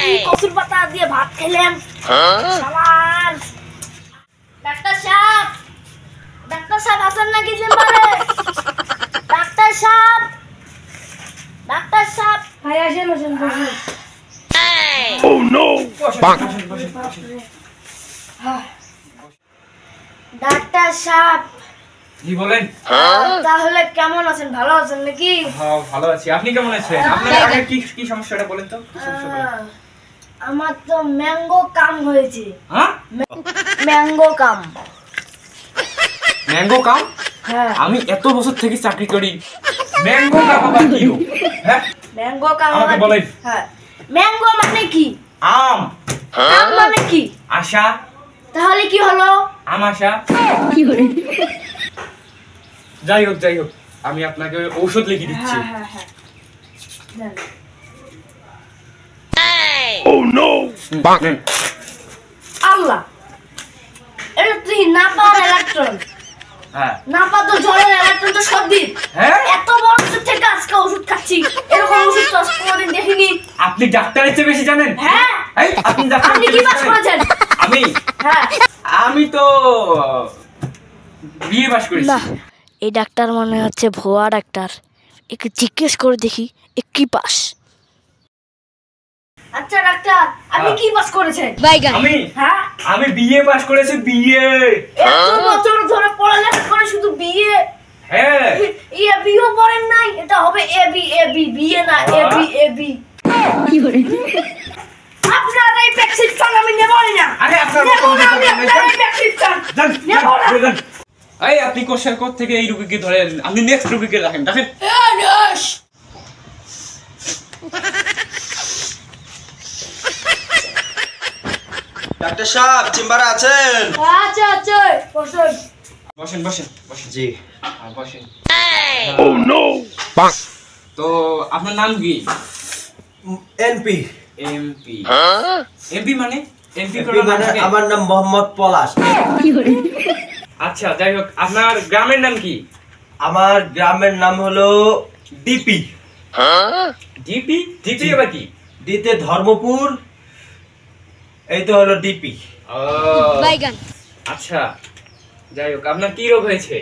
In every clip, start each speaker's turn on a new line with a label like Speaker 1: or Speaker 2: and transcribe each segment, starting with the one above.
Speaker 1: কি কচুর পাতা দিয়ে ভাত খেলেন শালার। ডাক্তার সাহেব আছেন নাকি চেম্বারে? ডাক্তার সাহেব
Speaker 2: ভাই আসেন বসুন।
Speaker 3: Oh no!
Speaker 1: ডাক্তার সাহেব
Speaker 4: জি বলেন।
Speaker 1: তাহলে কেমন আছেন? ভালো আছেন নাকি?
Speaker 4: হ্যাঁ ভালো আছি, আপনি কেমন আছেন? আপনার আগে কি সমস্যাটা বলেন তো?
Speaker 1: আমার তো ম্যাঙ্গো কাম হয়েছে।
Speaker 4: হ্যাঁ
Speaker 1: ম্যাঙ্গো কাম।
Speaker 4: ম্যাঙ্গো কাম?
Speaker 1: হ্যাঁ
Speaker 4: আমি এত বছর থেকে চাকরি করি, ম্যাঙ্গো কাম আবার কি? হ্যাঁ
Speaker 1: ম্যাঙ্গো কাম
Speaker 4: আমাকে বলেন।
Speaker 1: হ্যাঁ ম্যাঙ্গো মানে কি?
Speaker 4: আম।
Speaker 1: কাম মানে কি?
Speaker 4: আশা।
Speaker 1: তাহলে কি হলো?
Speaker 4: আম আশা। যাই হোক আমি আপনাকে ঔষধ লিখে দিচ্ছি।
Speaker 1: হ্যাঁ
Speaker 3: Oh no!
Speaker 4: নেন।
Speaker 1: আল্লাহ, এটা তুই নাপার ইলেকট্রন।
Speaker 4: হ্যাঁ
Speaker 1: নাপা তো জলের ইলেকট্রন তো সর্দি।
Speaker 4: হ্যাঁ
Speaker 1: এত বড় ওষুধ থেকে আজকে ওষুধ খাচ্ছি, এরকম ওষুধ তো কোনোদিন দেখিনি।
Speaker 4: আপনি ডাক্তারের চেয়ে বেশি জানেন?
Speaker 1: হ্যাঁ
Speaker 4: এই আপনি ডাক্তার
Speaker 1: আপনি কি পাস করেছেন? হ্যাঁ
Speaker 4: আমি তো বিএ পাস করেছি।
Speaker 1: এই ডাক্তার মনে হচ্ছে ভুয়া ডাক্তার, একটু জিজ্ঞেস করে দেখি এ কি পাস। আচ্ছা ডাক্তার, আপনি কি পাস করেছেন?
Speaker 4: আমি
Speaker 1: হ্যাঁ
Speaker 4: আমি বিএ পাস করেছি, বিএ।
Speaker 1: এত বছর ধরে পড়ালেখা করে শুধু বিএ?
Speaker 4: হ্যাঁ
Speaker 1: ইয়ে বিও পড়েন নাই? এটা হবে এবি বিএ না এবি। আপনার এই প্রেসক্রিপশন আমি নেব না।
Speaker 4: আরে আপনার এই আপনি কোশ্চেন কোড থেকে এই রোগীকে ধরেন, আপনি নেক্সট রোগীকে রাখেন।
Speaker 5: ডাক্তার সাহেব চেম্বারে আছেন?
Speaker 1: আচ্ছা বসুন।
Speaker 4: বসেন
Speaker 5: জি।
Speaker 4: বসেন।
Speaker 3: Oh no!
Speaker 4: তো আপনার নাম কি?
Speaker 5: এনপি।
Speaker 4: এমপি। এমপি মানে? এমপি
Speaker 5: মানে আমার নাম মোহাম্মদ পলাশ।
Speaker 4: আচ্ছা যাই হোক, আপনার গ্রামের নাম কি?
Speaker 5: আমার গ্রামের নাম হলো ডিপি।
Speaker 4: ডিপি আবার কি?
Speaker 5: ডিতে ধর্মপুর, এই তো হলো ডিপি।
Speaker 4: আচ্ছা যাই হোক, আপনার কি রোগ হয়েছে?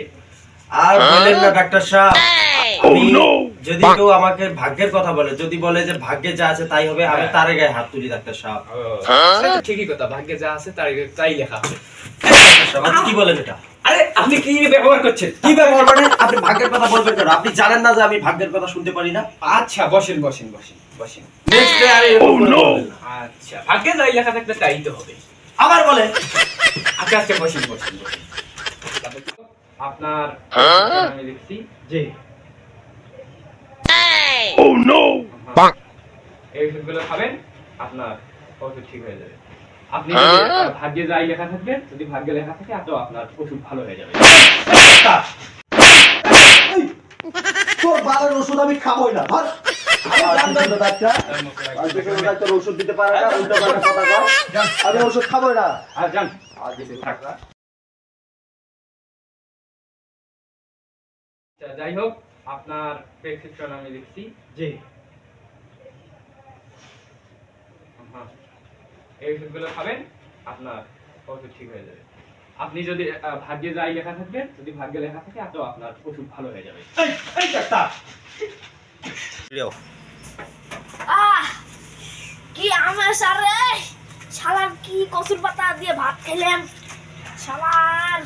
Speaker 5: আর বলেন না ডাক্তার সাহেব,
Speaker 3: Oh no!
Speaker 5: যদি কেউ আমাকে ভাগ্যের কথা বলে, যদি বলে যে ভাগ্যে যা আছে তাই হবে, আমি তার গায়ে হাত তুলি ডাক্তার সাহেব।
Speaker 4: ঠিকই কথা, ভাগ্যে যা আছে তাই লেখা হবে।
Speaker 5: আপনি কি বলেন এটা?
Speaker 4: আরে আপনি কি ব্যবহার করছেন?
Speaker 5: কি ব্যবহার মানে? আপনি ভাগ্যের কথা বলবেন কেন? আপনি জানেন না যে আমি ভাগ্যের কথা শুনতে পারি না?
Speaker 4: আচ্ছা বসেন।
Speaker 5: নেক্সট ডে আর এরকম করে বলবেন না।
Speaker 4: আচ্ছা ভাগ্যে যাই লেখা থাকলে তাই তো হবে।
Speaker 5: আবার বলে।
Speaker 4: আচ্ছা বসেন। আপনার আমি লিখছি।
Speaker 5: জি।
Speaker 3: Oh no!
Speaker 4: এই ওষুধগুলো খাবেন, আপনার ওষুধ ঠিক হয়ে যাবে। আপনি যদি ভাগ্যে যাই লেখা থাকবে, যদি ভাগ্যে লেখা থাকে তো আপনার ওষুধ ভালো হয়ে যাবে।
Speaker 5: তোর বাবার ওষুধ আমি খাবোই না। ধর। ডাক্তার ওষুধ দিতে পারে না, উল্টো পাল্টা কথা কয়। আমি ওষুধ খাবোই না।
Speaker 4: আর যান আচ্ছা, যাই হোক, আপনার প্রেসক্রিপশন আমি লিখছি।
Speaker 5: জি।
Speaker 4: এই ওষুধগুলো খাবেন, আপনার ওষুধ ঠিক হয়ে যাবে। আপনি যদি ভাগ্যে যাই লেখা থাকবে, যদি ভাগ্যে লেখা থাকে তো আপনার ওষুধ ভালো হয়ে যাবে।
Speaker 5: এই ডাক্তার।
Speaker 1: কি আমার সারে শালার, কি কচুর পাতা দিয়ে ভাত খেলেন শালার।